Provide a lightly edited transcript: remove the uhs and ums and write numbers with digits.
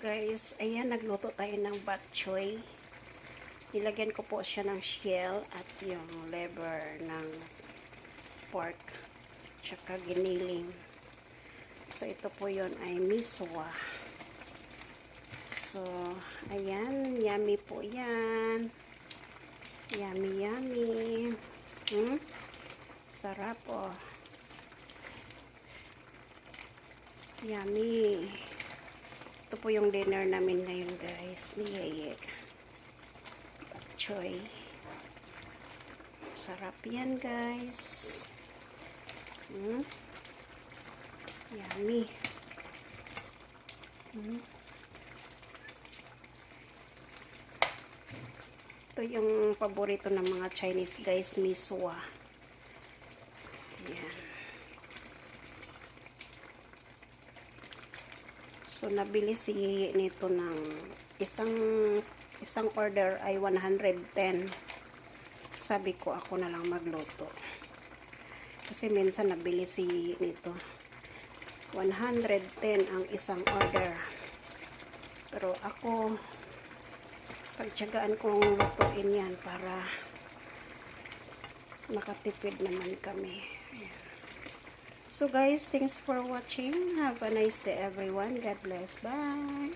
guys, ayan, nagluto tayo ng bok choy. Nilagyan ko po siya ng shell at yung liver ng pork. Tsaka giniling. So, ito po yun ay miswa. So, ayan, yummy po yan. Yummy, yummy. Sarap oh. Yummy. Ito po yung dinner namin ngayon guys. Ni Yeye. Bok choy. Sarap yan guys. Yummy. Ito yung paborito ng mga Chinese guys, miswa. Ayan. So, nabili si Yeye nito ng isang order ay 110. Sabi ko, ako na lang magluto. Kasi minsan nabili si Yeye nito. 110 ang isang order. Pero ako, pagtsagaan kong lutuin yan para makatipid naman kami. Ayan. So guys, thanks for watching. Have a nice day everyone. God bless. Bye.